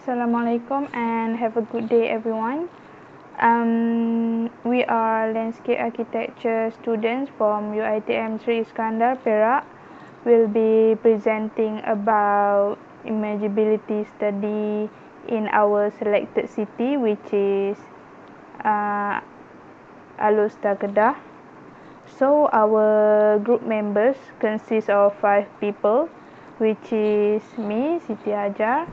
Assalamualaikum and have a good day everyone. We are landscape architecture students from UiTM Sri Iskandar Perak. We'll be presenting about imageability study in our selected city, which is Alor Kedah. So our group members consist of 5 people, which is me, Siti Hajar,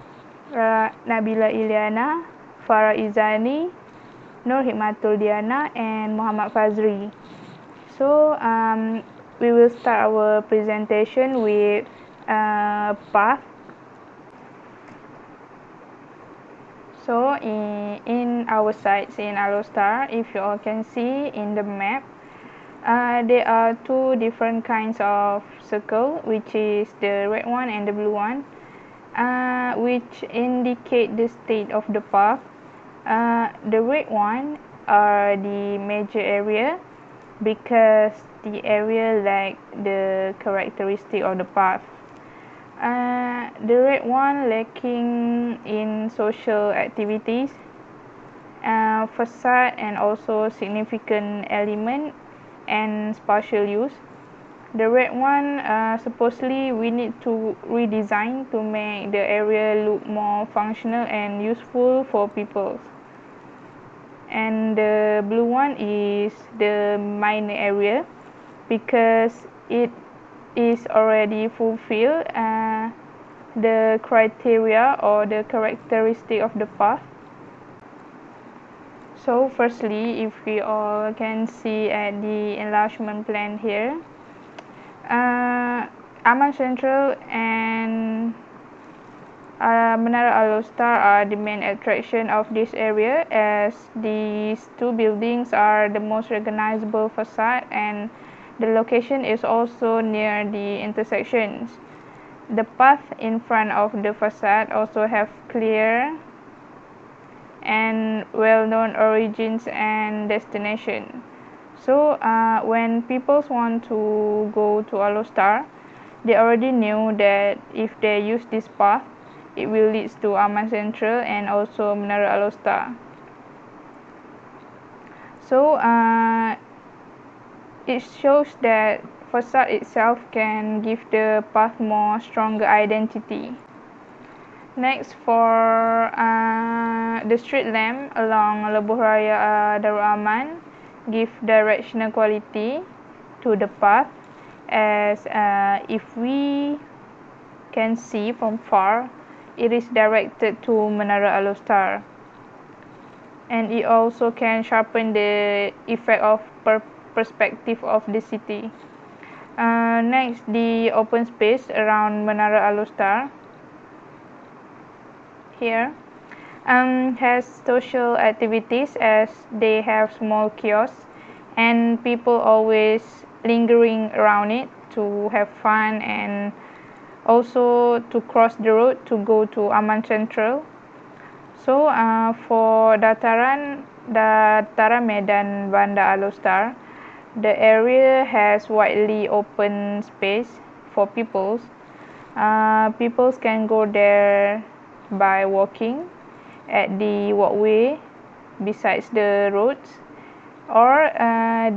Nabila Iliana, Farah Izani, Nur Hikmatul Diana, and Muhammad Fazri. So we will start our presentation with path. So in our sites in Alor, if you all can see in the map, there are 2 different kinds of circle, which is the red one and the blue one, which indicate the state of the path. The red one are the major area because the area lack the characteristic of the path. The red one lacking in social activities, facade, and also significant element and spatial use. The red one, supposedly we need to redesign to make the area look more functional and useful for people. And the blue one is the minor area because it is already fulfill the criteria or the characteristic of the path. So firstly, if we all can see at the enlargement plan here, Aman Central and Menara Alor are the main attraction of this area, as these 2 buildings are the most recognizable facade and the location is also near the intersections. The path in front of the facade also have clear and well-known origins and destination. So when people want to go to Alor, they already knew that if they use this path, it will lead to Aman Central and also Menara Alor. So it shows that facade itself can give the path more stronger identity. Next, for the street lamp along Lebuh Raya Darul Aman give directional quality to the path, as if we can see from far, it is directed to Menara Alor, and it also can sharpen the effect of perspective of the city. Next, the open space around Menara Alor here has social activities, as they have small kiosks and people always lingering around it to have fun and also to cross the road to go to Aman Central. So for dataran Medan Bandar Alor, the area has widely open space for peoples. Peoples can go there by walking at the walkway besides the roads, or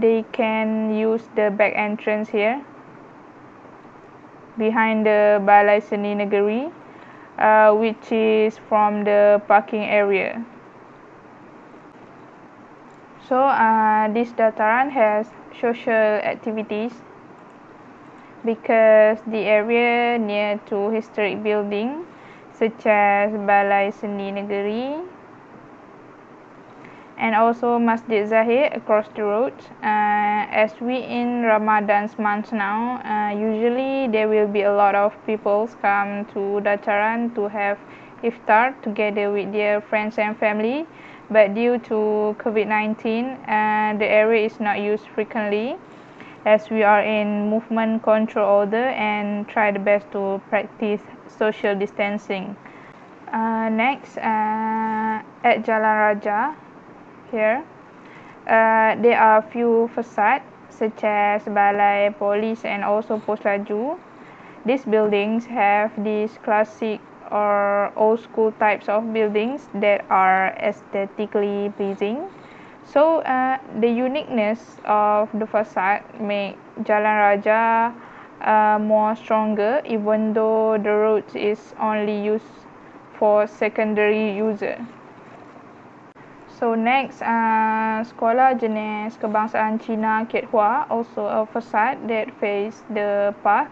they can use the back entrance here behind the Balai Seni Negeri, which is from the parking area. So this dataran has social activities because the area near to historic building such as Balai Seni Negeri and also Masjid Zahid across the road. As we in Ramadan's month now, usually there will be a lot of people come to dataran to have iftar together with their friends and family, but due to COVID-19, the area is not used frequently, as we are in movement control order and try the best to practice social distancing. Next, at Jalan Raja here, there are few facades such as Balai, Polis, and also Pos Laju. These buildings have this classic or old school types of buildings that are aesthetically pleasing. So the uniqueness of the facade make Jalan Raja more stronger, even though the road is only used for secondary user. So next, Sekolah Jenis Kebangsaan Cina Kedah, also a facade that face the path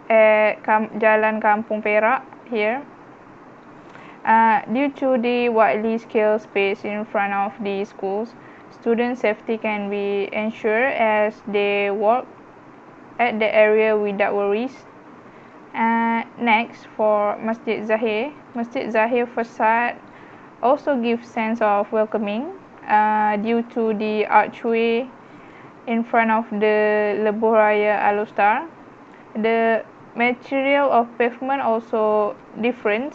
at Jalan Kampung Perak here. Due to the widely scaled space in front of the schools, student safety can be ensured as they walk at the area without worries. Next, for Masjid Zahir facade also gives sense of welcoming due to the archway in front of the Lebuh Raya Alor. The material of pavement also different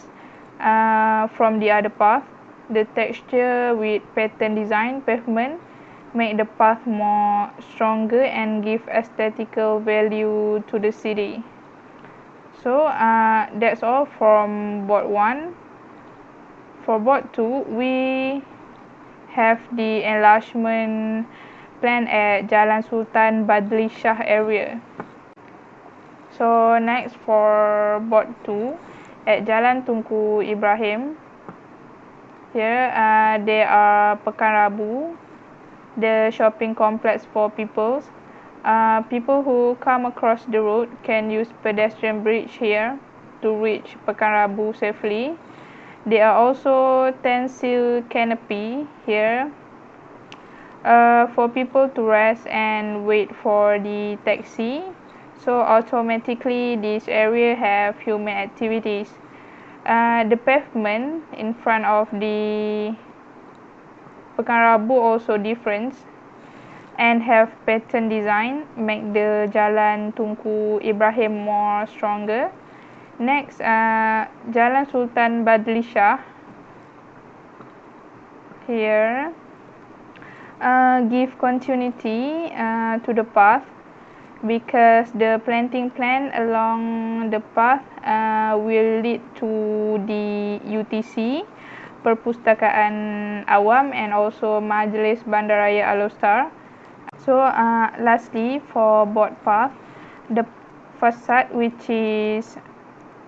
from the other path. The texture with pattern design pavement make the path more stronger and give aesthetical value to the city. So that's all from board 1. For board 2, we have the enlargement plan at Jalan Sultan Badli Shah area. So next, for board 2, at Jalan Tungku Ibrahim, here there are Pekan Rabu, the shopping complex for people who come across the road can use pedestrian bridge here to reach Pekan Rabu safely. There are also stencil canopy here for people to rest and wait for the taxi. So automatically this area have human activities. The pavement in front of the Pekan Rabu also different and have pattern design, make the Jalan Tungku Ibrahim more stronger. Next, Jalan Sultan Badli Shah here give continuity to the path because the planting plan along the path will lead to the UTC, Perpustakaan Awam, and also Majlis Bandaraya Alor. So lastly, for board path, the facade which is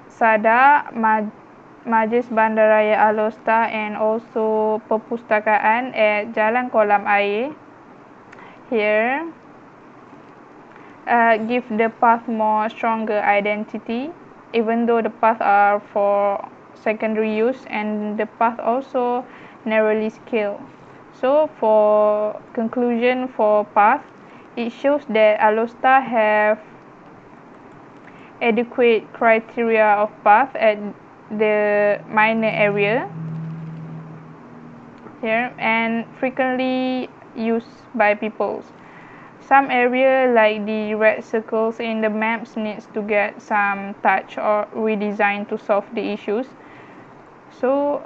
Sada, Majlis Bandaraya Alor and also Perpustakaan at Jalan Kolam Air here give the path more stronger identity, even though the path are for secondary use and the path also narrowly scaled. So for conclusion for path, it shows that Alor have adequate criteria of path at the minor area here and frequently used by people. Some area like the red circles in the maps needs to get some touch or redesign to solve the issues. So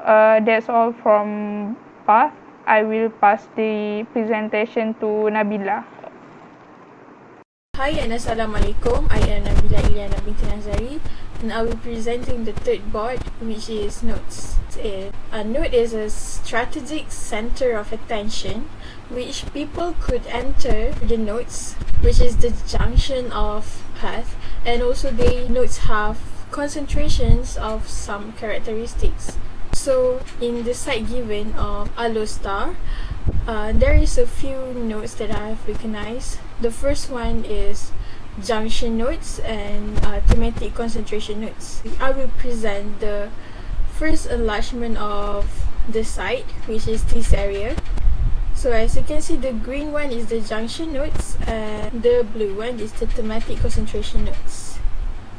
that's all from path. I will pass the presentation to Nabila. Hi and Assalamualaikum. I am Nabila Iliana binti Nazari and I will be presenting the third board, which is nodes. A node is a strategic center of attention which people could enter the nodes, which is the junction of path, and also the nodes have concentrations of some characteristics. So in the site given of Alor, there is a few nodes that I have recognized. The first one is junction nodes and thematic concentration nodes. I will present the first enlargement of the site, which is this area. So as you can see, the green one is the junction nodes and the blue one is the thematic concentration nodes.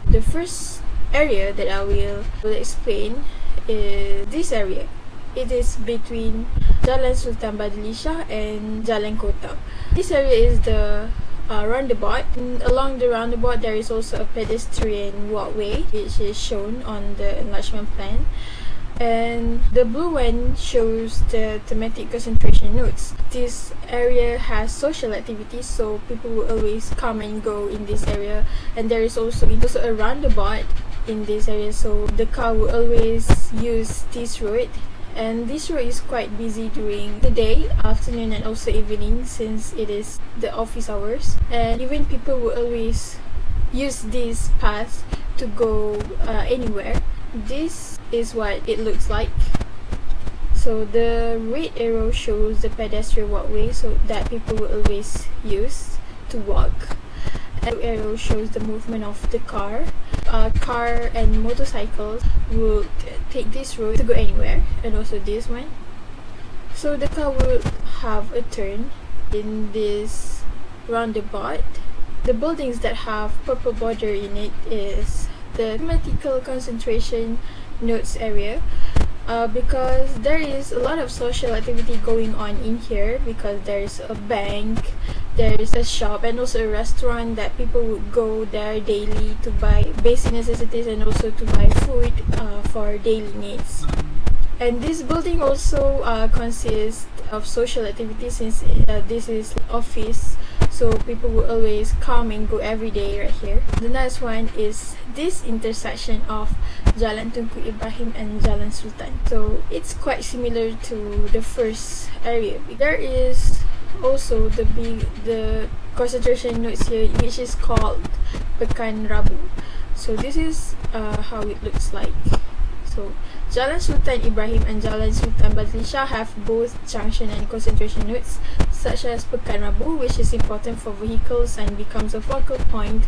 The first area that I will explain is this area. It is between Jalan Sultan Badli Shah and Jalan Kota. This area is the roundabout. And along the roundabout, there is also a pedestrian walkway, which is shown on the enlargement plan. And the blue one shows the thematic concentration nodes. This area has social activities, so people will always come and go in this area. And there is also a roundabout in this area, so the car will always use this road. And this road is quite busy during the day, afternoon, and also evening, since it is the office hours. And even people will always use this path to go anywhere. This is what it looks like. So the red arrow shows the pedestrian walkway, so that people will always use to walk. And the arrow shows the movement of the car. Car and motorcycles will take this road to go anywhere, and also this one. So the car will have a turn in this roundabout. The buildings that have purple border in it is the thematical concentration nodes area. Because there is a lot of social activity going on in here, because there's a bank, there's a shop, and also a restaurant that people would go there daily to buy basic necessities and also to buy food for daily needs. And this building also consists of social activities, since this is office, so people will always come and go every day right here. The next one is this intersection of Jalan Tungku Ibrahim and Jalan Sultan. So it's quite similar to the first area. There is also the concentration nodes here, which is called Pekan Rabu. So this is how it looks like. So Jalan Sultan Ibrahim and Jalan Sultan Badlisha have both junction and concentration nodes, such as Pekan Rabu, which is important for vehicles and becomes a focal point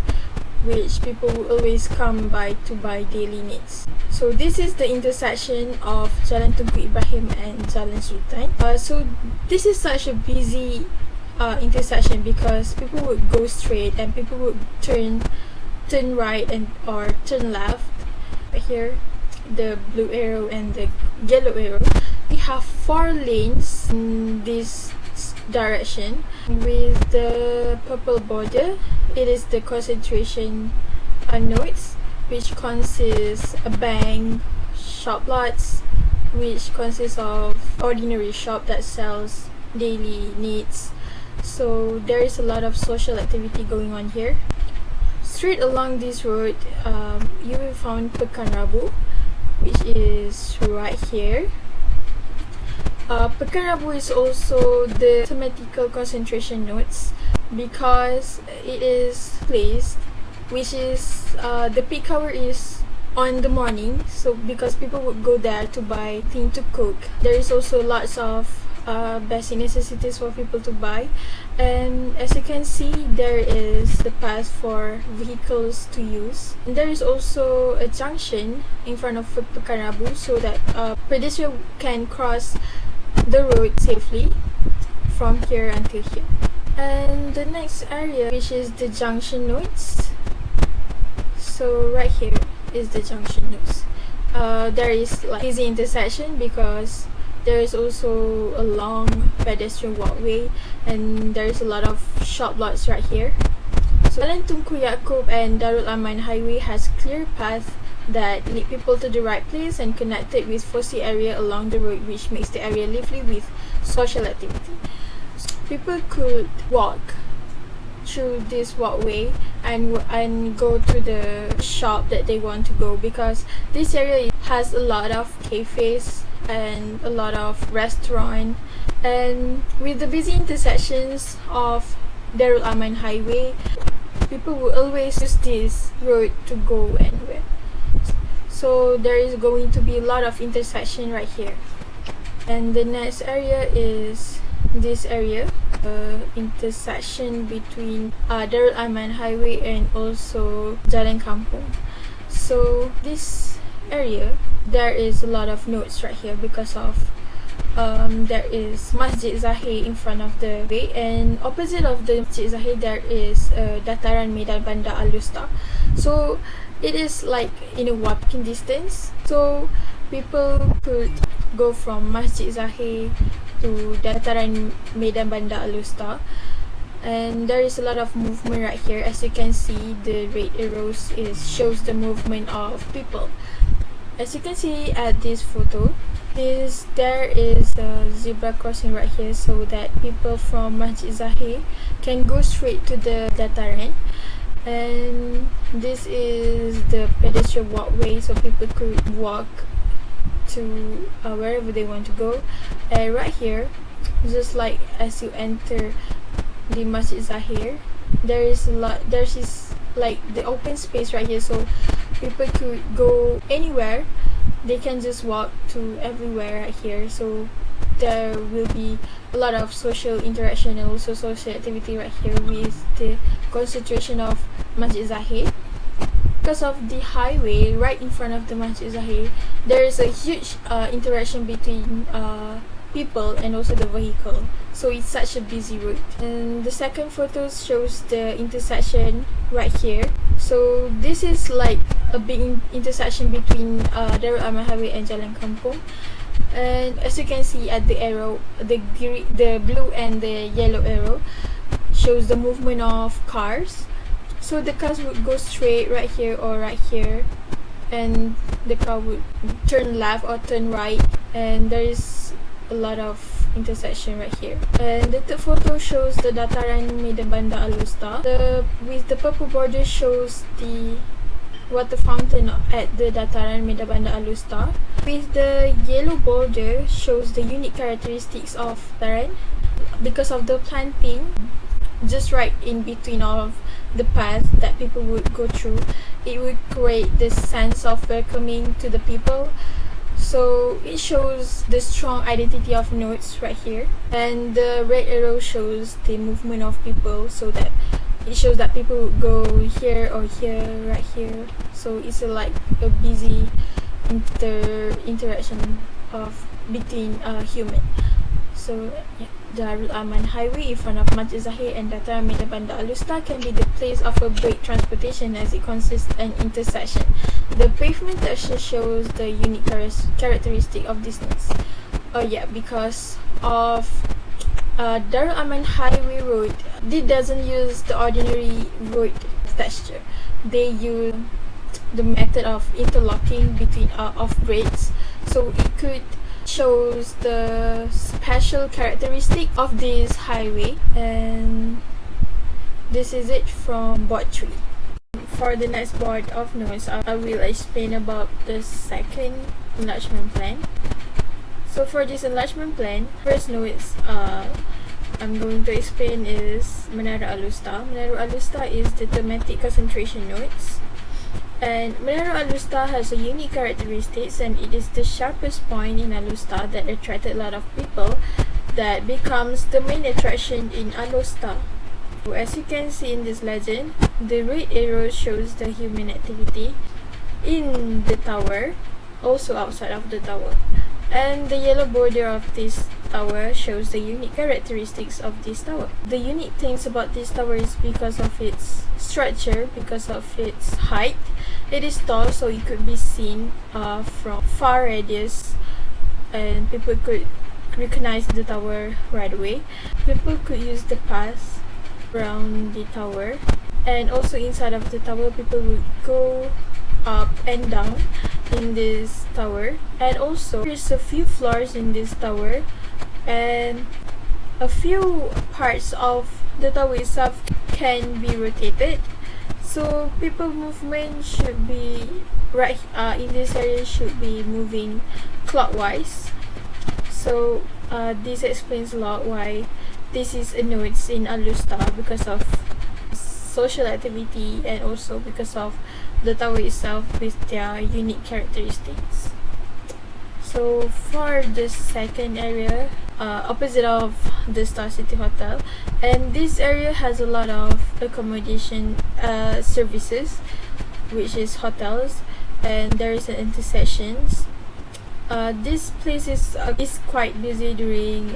which people will always come by to buy daily needs. So this is the intersection of Jalan Tungku Ibrahim and Jalan Sultan. So this is such a busy intersection, because people would go straight and people would turn right and or turn left. Here, the blue arrow and the yellow arrow. We have 4 lanes in this direction. With the purple border, it is the concentration nodes, which consists a bank, shop lots, which consists of ordinary shop that sells daily needs. So there is a lot of social activity going on here. Straight along this road, you will find Pekan Rabu, which is right here. Pekan Rabu is also the thematical concentration nodes, because it is placed, which is the peak hour is on the morning, so because people would go there to buy things to cook. There is also lots of basic necessities for people to buy, and as you can see, there is the path for vehicles to use. And there is also a junction in front of Pekan Rabu, so that pedestrians can cross the road safely from here until here. And the next area, which is the junction nodes. So right here is the junction nodes. There is like easy intersection, because there is also a long pedestrian walkway, and there is a lot of shop lots right here. So Jalan Tungku Yaakob and Darul Aman Highway has clear path that lead people to the right place and connected with foresee area along the road, which makes the area lively with social activity. So people could walk through this walkway and go to the shop that they want to go, because this area has a lot of cafes and a lot of restaurant. And with the busy intersections of Darul Aman Highway, people will always use this road to go anywhere. So there is going to be a lot of intersection right here. And the next area is this area, intersection between Darul Aman Highway and also Jalan Kampung. So this area, there is a lot of nodes right here, because of there is Masjid Zahir in front of the way, and opposite of the Masjid Zahir there is Dataran Medan Bandar Al-Usta. So it is like in a walking distance, so people could go from Masjid Zahir to Dataran Medan Bandar Al-Usta. And there is a lot of movement right here. As you can see, the red arrows shows the movement of people. As you can see at this photo, there is a zebra crossing right here, so that people from Masjid Zahir can go straight to the Dataran. And this is the pedestrian walkway, so people could walk to wherever they want to go. And right here, just like as you enter the Masjid Zahir, there's this like the open space right here, so people could go anywhere. They can just walk to everywhere right here, so there will be a lot of social interaction and also social activity right here with the concentration of Masjid Zahir. Because of the highway right in front of the Masjid Zahir, there is a huge interaction between people and also the vehicle, so it's such a busy route. And the second photo shows the intersection right here. So this is like a big intersection between Darul Aman Highway and Jalan Kampung. And as you can see at the arrow, the blue and the yellow arrow shows the movement of cars. So the cars would go straight right here or right here, and the car would turn left or turn right, and there is a lot of intersection right here. And the third photo shows the Dataran Medan Bandar Alustar. With the purple border shows the water fountain at the Dataran Medan Bandar Alustar. With the yellow border shows the unique characteristics of Dataran. Because of the planting just right in between all of the path that people would go through, it would create this sense of welcoming to the people. So it shows the strong identity of nodes right here, and the red arrow shows the movement of people, so that it shows that people would go here or here, right here. So it's like a busy interaction of between human. So yeah, Darul Aman Highway in front of Masjid Zahir and Dataran Medan Bandar Alustar can be the place of a break transportation as it consists an intersection. The pavement texture shows the unique characteristic of this nodes. Oh yeah, because of Darul Aman Highway road, it doesn't use the ordinary road texture. They use the method of interlocking between of grades, so it could shows the special characteristic of this highway. And this is it from board 3. For the next board of notes, I will explain about the second enlargement plan. So for this enlargement plan, first notes I'm going to explain is Menara Alustar. Menara Alustar is the thematic concentration nodes. And Menara Alustar has a unique characteristics, and it is the sharpest point in Alustar that attracted a lot of people, that becomes the main attraction in Alustar. So as you can see in this legend, the red arrow shows the human activity in the tower, also outside of the tower. And the yellow border of this tower shows the unique characteristics of this tower. The unique things about this tower is because of its structure, because of its height. It is tall, so it could be seen from far radius, and people could recognize the tower right away. People could use the path around the tower, and also inside of the tower, people would go up and down in this tower. And also there's a few floors in this tower, and a few parts of the tower itself can be rotated, so people movement should be right in this area should be moving clockwise. So this explains a lot why this is a nodes in Alustar, because of social activity and also because of the tower itself with their unique characteristics. So for the second area, opposite of the Star City Hotel, and this area has a lot of accommodation services, which is hotels, and there is an intersections. This place is quite busy during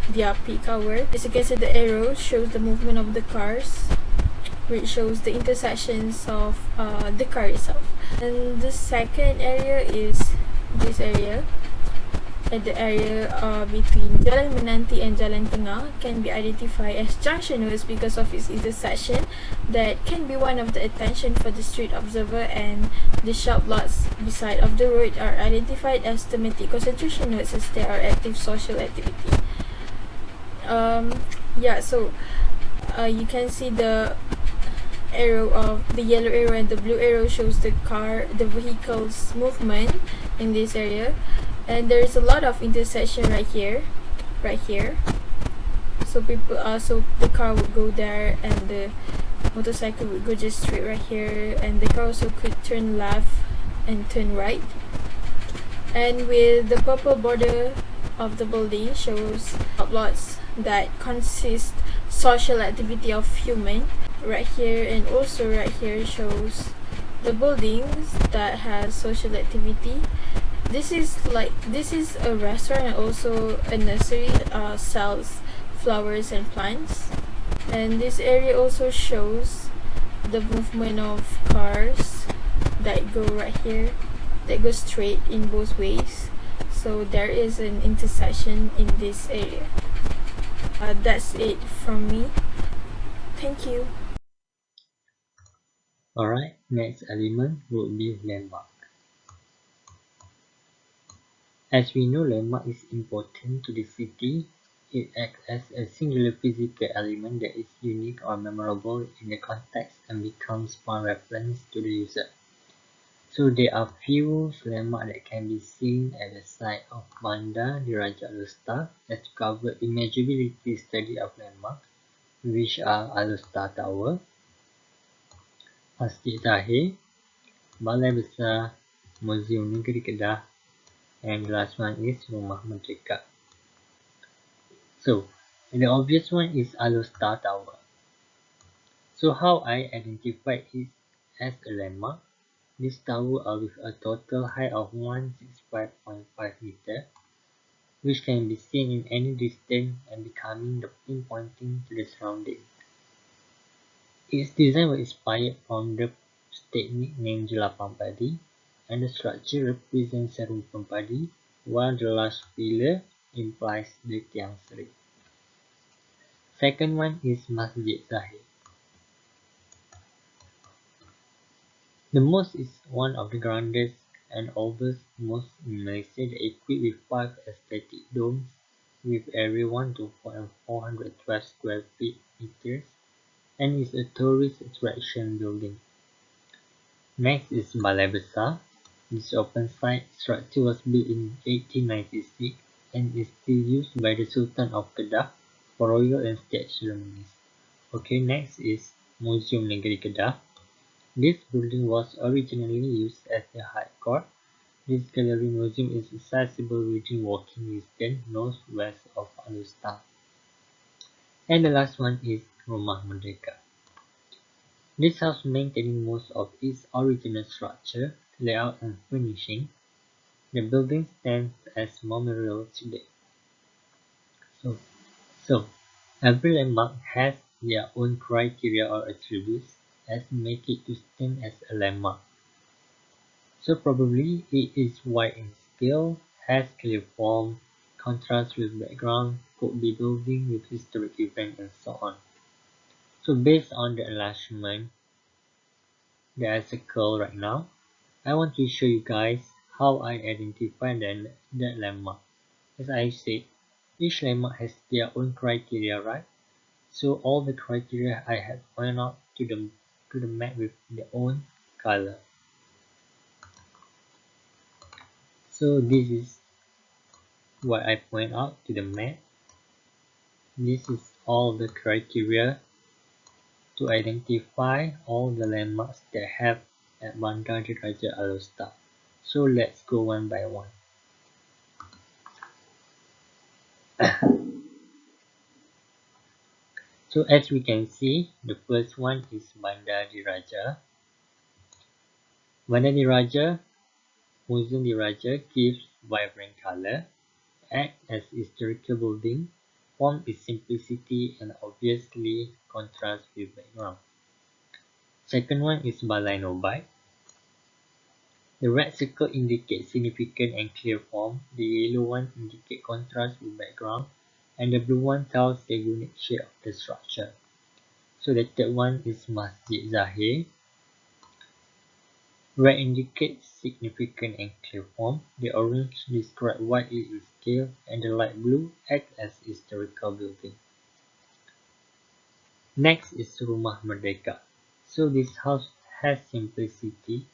their peak hour. As you can see, the arrow shows the movement of the cars, which shows the intersections of the car itself. And the second area is this area. At the area between Jalan Menanti and Jalan Tengah can be identified as junction nodes because of its intersection that can be one of the attention for the street observer, and the shop lots beside of the road are identified as thematic concentration nodes as they are active social activity. Yeah, so you can see the arrow of the yellow arrow and the blue arrow shows the vehicle's movement in this area, and there's a lot of intersection right here. So so the car would go there and the motorcycle would go just straight right here, and the car also could turn left and turn right. And with the purple border of the building shows lots that consist social activity of human right here, and also right here shows the buildings that has social activity. This is a restaurant and also a nursery sells flowers and plants. And this area also shows the movement of cars that go right here, that go straight in both ways. So there is an intersection in this area. That's it from me. Thank you. Alright, next element would be landmark. As we know, landmark is important to the city. It acts as a singular physical element that is unique or memorable in the context and becomes point reference to the user. So there are few landmarks that can be seen at the site of Bandar Diraja Alustar as to cover imageability study of landmarks, which are Alustar Tower, Masjid Zahir, Balai Besar, Museum Negeri Kedah, and the last one is Rumah Merdeka. So, the obvious one is Alustar Tower. So how I identify it as a landmark? This tower are with a total height of 165.5 meter, which can be seen in any distance and becoming the pinpointing to the surrounding. Its design was inspired from the technique named Jelapang Padi, and the structure represents serumpun padi, while the last pillar implies the tiang seri. Second one is Masjid Zahir. The mosque is one of the grandest and oldest mosques in Malaysia that equipped with 5 aesthetic domes with area 1 to 412 square meters and is a tourist attraction building. Next is Balai Besar. This open site structure was built in 1896 and is still used by the Sultan of Kedah for royal and state ceremonies. Okay, next is Museum Negeri Kedah. This building was originally used as a high court. This gallery museum is accessible within walking distance northwest of Alustar. And the last one is Rumah Merdeka. This house maintaining most of its original structure, layout and furnishing. The building stands as memorial today. So every landmark has their own criteria or attributes that make it to stand as a landmark. So probably it is wide in scale, has clear form, contrasts with background, could be building with historic event and so on. So based on the enlargement that I circle right now, I want to show you guys how I identify that landmark. As I said, each landmark has their own criteria, right? So all the criteria I have pointed out to the map with their own color. So this is what I point out to the map. This is all the criteria to identify all the landmarks that have at Bandar Diraja Alustar. So let's go one by one. So as we can see, the first one is Bandar Diraja. Bandar Diraja, Museum Diraja gives vibrant color, acts as historical building, form its simplicity and obviously contrast with background. Second one is Balai Nobai. The red circle indicates significant and clear form, the yellow one indicates contrast with background, and the blue one tells the unique shape of the structure. So the third one is Masjid Zahir. Red indicates significant and clear form, the orange describes what it is scale, and the light blue acts as historical building. Next is Rumah Merdeka. So this house has simplicity,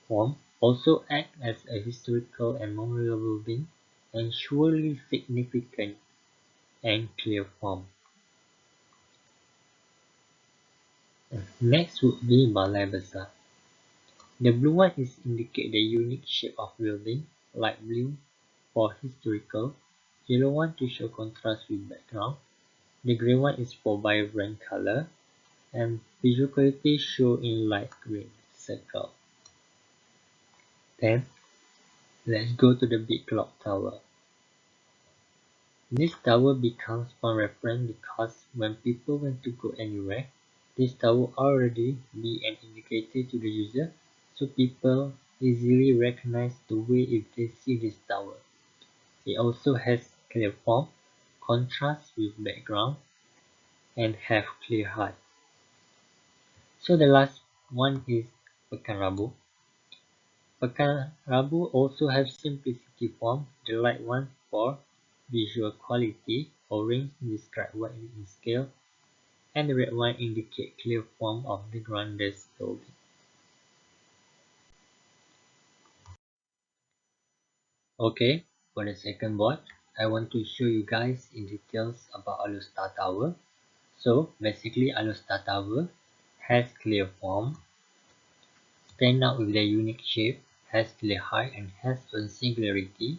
form, also act as a historical and memorial building, and surely significant and clear form. Next would be Balai Besar. The blue one is indicate the unique shape of building, light blue for historical, yellow one to show contrast with background, the grey one is for vibrant color, and visual quality shown in light green circle. Then let's go to the big clock tower. This tower becomes one reference because when people want to go anywhere, this tower already be an indicator to the user, so people easily recognize the way if they see this tower. It also has clear form, contrast with background, and have clear height. So the last one is Pekan Rabu. Pekan Rabu also have simplicity form, the light one for visual quality, orange describe widely in scale, and the red one indicate clear form of the grandest building. Okay, for the second board, I want to show you guys in details about Alor Tower. So basically Alor Tower has clear form, stand out with their unique shape, has clear height and has a singularity,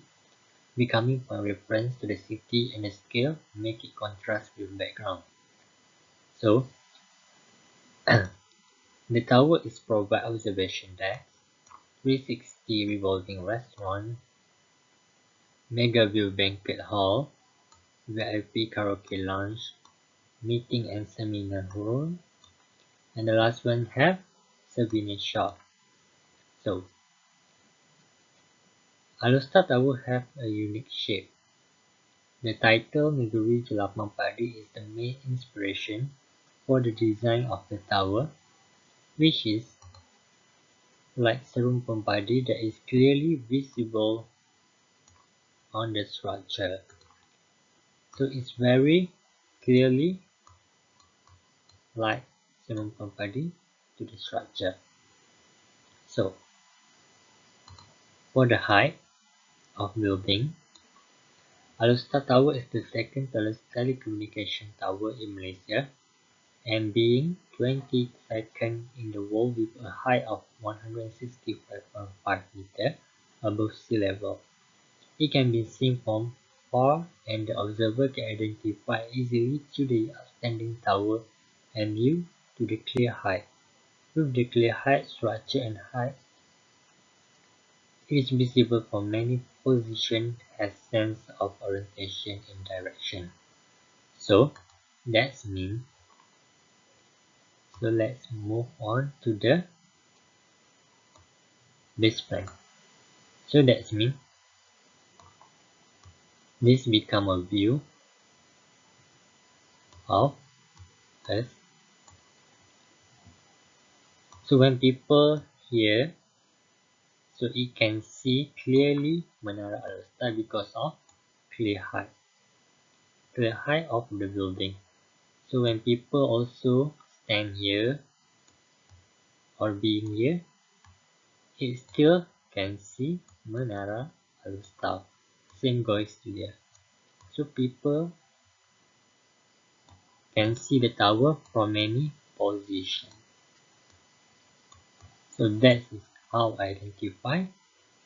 becoming a reference to the city and the scale make it contrast with background. So the tower is provide observation decks, 360 revolving restaurant, mega view banquet hall, VIP karaoke lounge, meeting and seminar room, and the last one have souvenir shop. So Alor Tower have a unique shape. The title Negeri Jelapang Padi is the main inspiration for the design of the tower, which is like serumpun padi that is clearly visible on the structure. So it's very clearly like serumpun padi to the structure. So for the height of building, Alor Tower is the second tallest telecommunication tower in Malaysia and being 22nd in the world with a height of 165.5 meters above sea level. It can be seen from far and the observer can identify easily to the outstanding tower and due to the clear height. With the clear height, structure and height, it is visible from many positions has sense of orientation and direction. So that's mean. So let's move on to the base plan. So that's mean this become a view of us. So when people hear, so it can see clearly Menara Al-Star because of clear height of the building. So when people also stand here or being here, it still can see Menara Al-Star. Same goes here. So people can see the tower from any position. So that is how I identify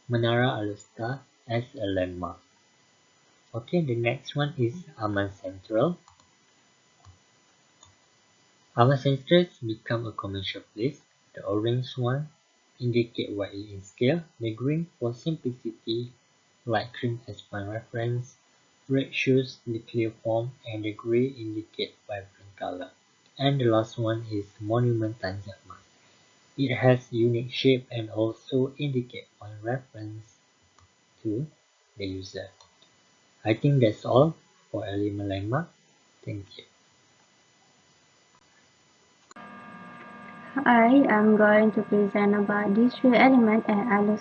Menara Al-Star as a landmark. Okay, the next one is Aman Central. Aman Central become a commercial place. The orange one indicate widely in scale, the green for simplicity, light cream as point reference, red shows the clear form, and the grey indicate vibrant color. And the last one is Monument Tanjak Mas. It has unique shape and also indicate point reference to the user. I think that's all for element landmark. Thank you. I am going to present about these three elements and Alor.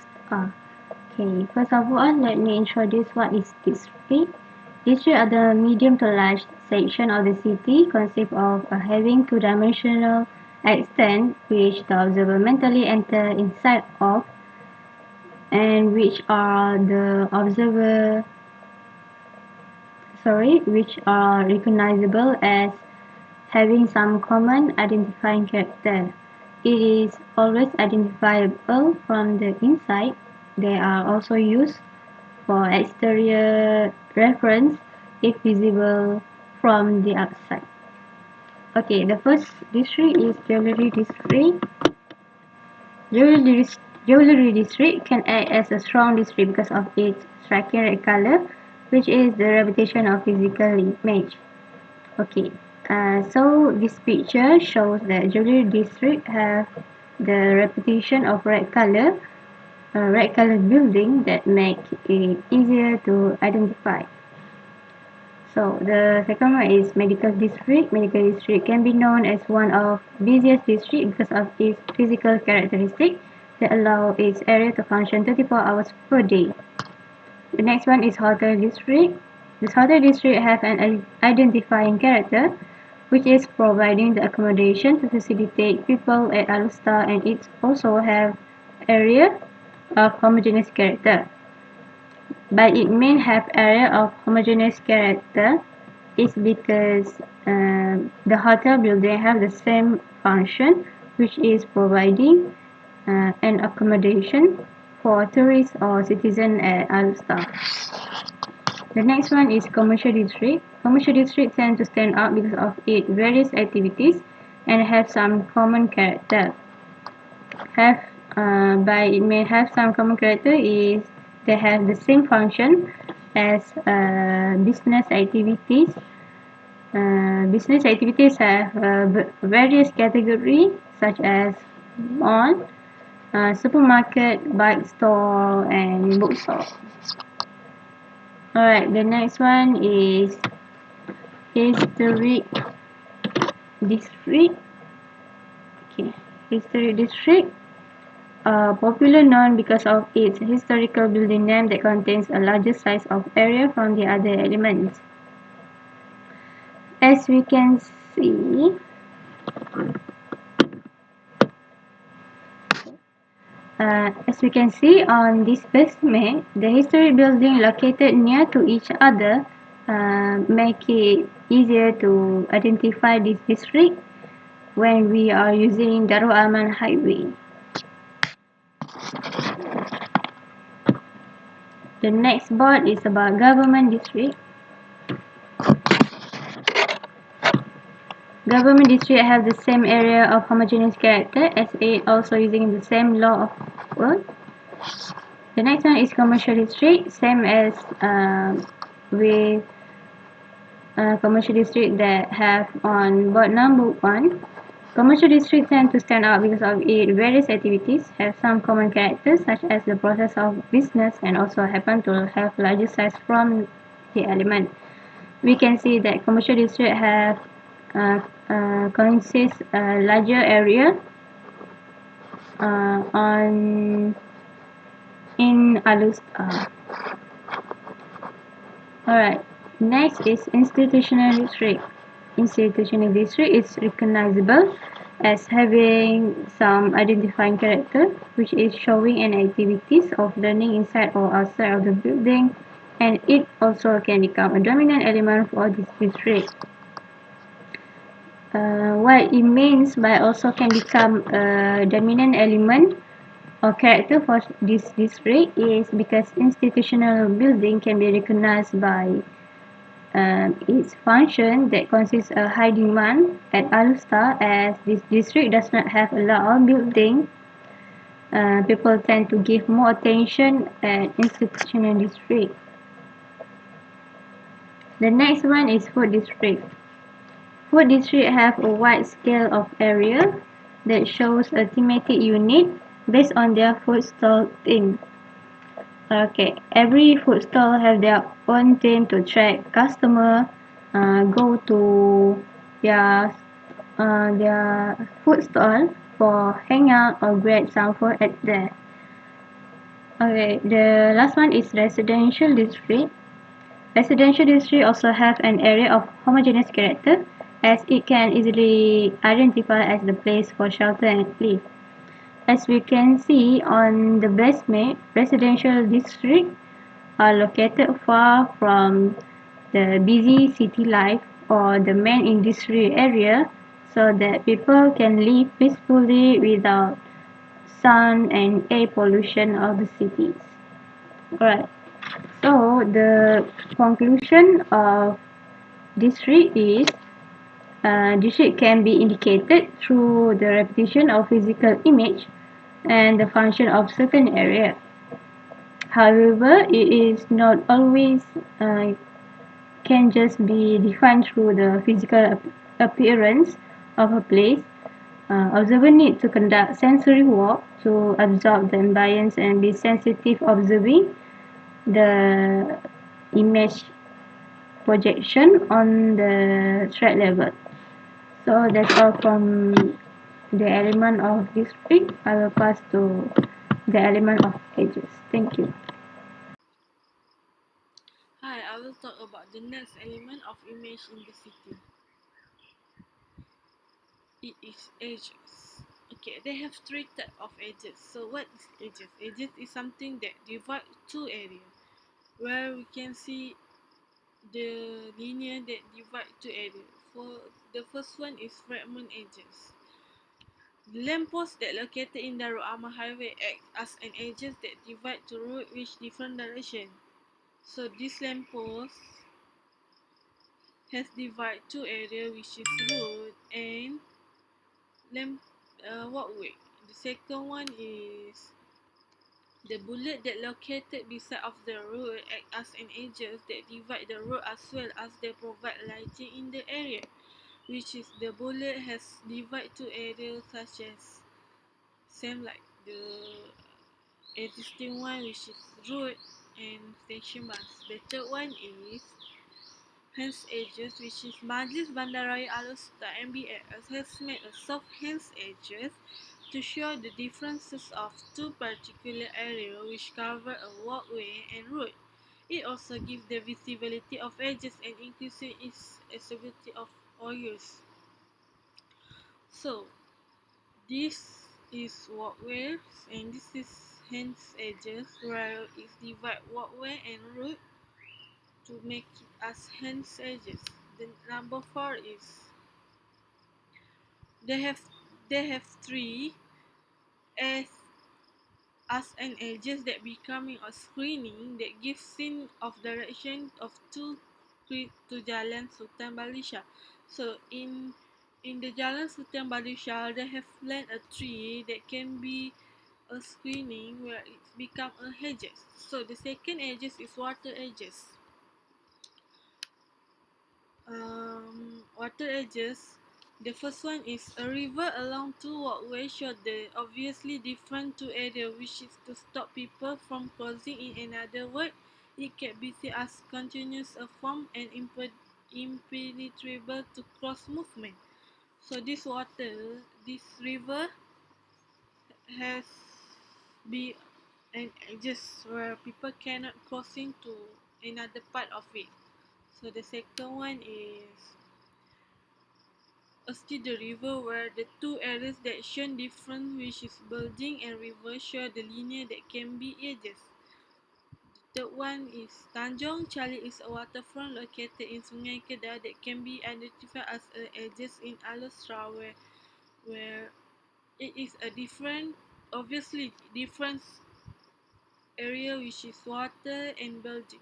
Okay, first of all, let me introduce what is district. District are the medium to large section of the city, consist of having two-dimensional extent which the observer mentally enter inside of, and which are recognizable as having some common identifying character. It is always identifiable from the inside. They are also used for exterior reference if visible from the outside. Okay, the first district is jewelry district. Jewelry district can act as a strong district because of its striking red color, which is the reputation of physical image. Okay, so this picture shows that jewelry district have the reputation of red color building that make it easier to identify. So the second one is medical district. Medical district can be known as one of busiest district because of its physical characteristic that allow its area to function 24 hours per day. The next one is hotel district. This hotel district have an identifying character, which is providing the accommodation to facilitate people at Alustar, and it also have area of homogeneous character. But it may have area of homogeneous character is because the hotel building have the same function, which is providing an accommodation for tourists or citizens at Alustar. The next one is commercial district. Commercial district tend to stand out because of its various activities and have some common character. It may have some common character is they have the same function as business activities. Business activities have various categories such as mall, supermarket, bike store, and bookstore. Alright, the next one is historic district. Okay, historic district. Popular known because of its historical building name that contains a larger size of area from the other elements. As we can see, on this basement, the historic building located near to each other make it easier to identify this district when we are using Darul Aman Highway. The next board is about government district. Government district have the same area of homogeneous character as it also using the same law of work. The next one is commercial district, same as with commercial district that have on board number 1. Commercial districts tend to stand out because of its various activities, have some common characters such as the process of business, and also happen to have larger size from the element. We can see that commercial district have consists a larger area in Alustar. Alright, next is institutional district. Institutional district is recognizable as having some identifying character, which is showing an activities of learning inside or outside of the building, and it also can become a dominant element for this district. What it means by also can become a dominant element or character for this district is because institutional building can be recognized by its function that consists a high demand at Alustar, as this district does not have a lot of building. People tend to give more attention at institutional district. The next one is food district. Food district have a wide scale of area that shows a thematic unit based on their food stall theme. Okay, every food stall have their own theme to attract customer go to their food stall for hang out or grab some food at there. Okay, the last one is residential district. Residential district also have an area of homogeneous character as it can easily identify as the place for shelter and live. As we can see on the best map, residential districts are located far from the busy city life or the main industry area so that people can live peacefully without sound and air pollution of the cities. Alright, so the conclusion of district is district can be indicated through the repetition of physical image and the function of certain area. However, it is not always can just be defined through the physical appearance of a place. Observer need to conduct sensory work to absorb the ambience and be sensitive observing the image projection on the thread level. So that's all from the element of district. I will pass to the element of edges. Thank you. Hi, I will talk about the next element of image in the city. It is edges. Okay, they have three types of edges. So what is edges? Edges is something that divide two areas, where we can see the linear that divide two areas. For the first one is fragment edges. The lampposts that located in the Roama Highway act as an edges that divide two roads which different direction. So this lamppost has divided two areas which is road and lamp walkway. The second one is the bullet that located beside of the road act as an edges that divide the road as well as they provide lighting in the area, which is the bullet has divided two areas such as same like the existing one which is road and station bus. The third one is hands edges which is Majlis Bandaraya Alustar MBAS has made a soft hands edges to show the differences of two particular areas which cover a walkway and road. It also gives the visibility of edges and increases its accessibility of all use. So this is walkways and this is hands edges where it divide walkway and road to make it as hands edges. The number four is they have three as an edges that becoming a screening that gives scene of direction of two to Jalan Sultan Balisha. So in the Jalan Sultan Balisha they have planted a tree that can be a screening where it's become a hedges. So the second edges is water edges. Water edges. The first one is a river along two walkways show the obviously different two areas which is to stop people from crossing. In another word, it can be seen as continuous a form and impenetrable to cross movement. So this river has be an edges where people cannot cross into another part of it. So the second one is still the river where the two areas that show different which is building and river show the linear that can be edges. The third one is Tanjung Chali is a waterfront located in Sungai Kedah that can be identified as a edges in Alor where it is a different obviously different area which is water and building.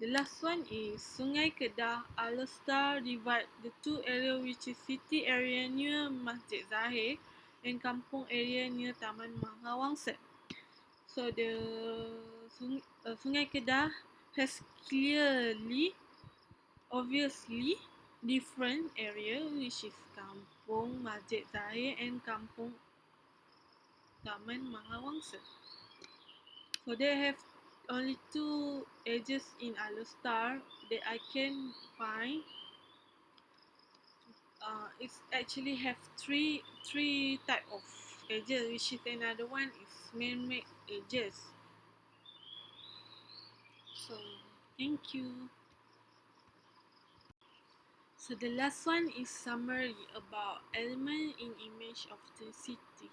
The last one is Sungai Kedah Alor divide the two areas which is city area near Masjid Zahir and kampung area near Taman Mahawangsa. So the Sungai Kedah has clearly, obviously different area which is kampung Masjid Zahir and kampung Taman Mahawangsa. So they have only two edges in Alor that I can find. It's actually have three type of edges, which is another one is man-made edges. So thank you. So the last one is summary about element in image of the city.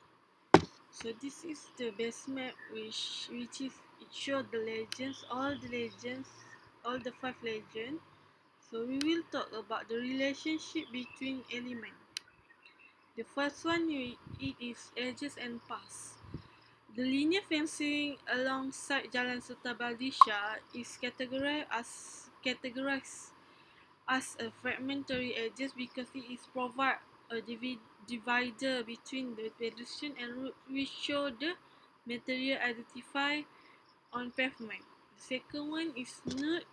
So this is the base map which is it shows the legends, all the 5 legends. So we will talk about the relationship between elements. The first one it is edges and paths. The linear fencing alongside Jalan Setar is categorized as a fragmentary edges because it is provide a divider between the pedestrian and road which show the material identified on pavement. The second one is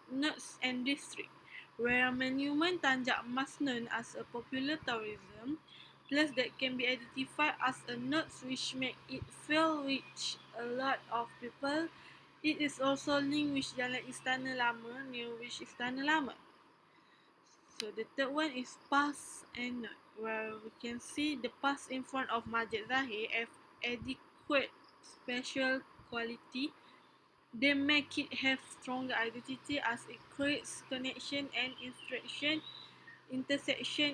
nodes and district, where a monument Tanjak Mas known as a popular tourism place that can be identified as a nodes which make it feel with a lot of people. It is also linked with Jalan Istana Lama, near which Istana Lama. So the third one is pass and node, where we can see the pass in front of Masjid Zahir have adequate spatial quality. They make it have stronger identity as it creates connection and intersection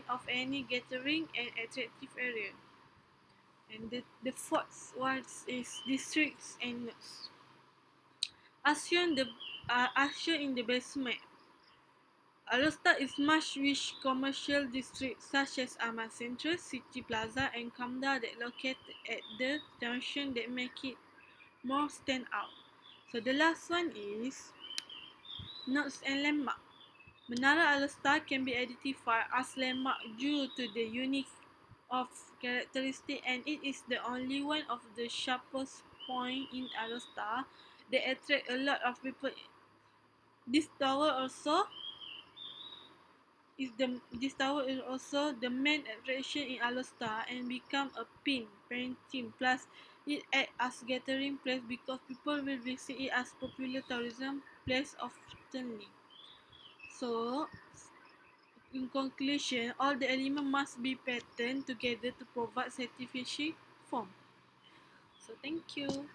of any gathering and attractive area. And the fourth one is districts and nodes. As shown in the base map, Alor is much with commercial districts such as Ahmad Central, City Plaza, and Kamda that located at the junction that make it more stand out. So the last one is nodes and landmark. Menara Alor can be identified as landmark due to the unique of characteristic, and it is the only one of the sharpest point in Alor that attract a lot of people. This tower also this tower is also the main attraction in Alor and become a painting. Plus, it acts as gathering place because people will visit it as popular tourism place oftenly. So, in conclusion, all the elements must be patterned together to provide certification form. So, thank you.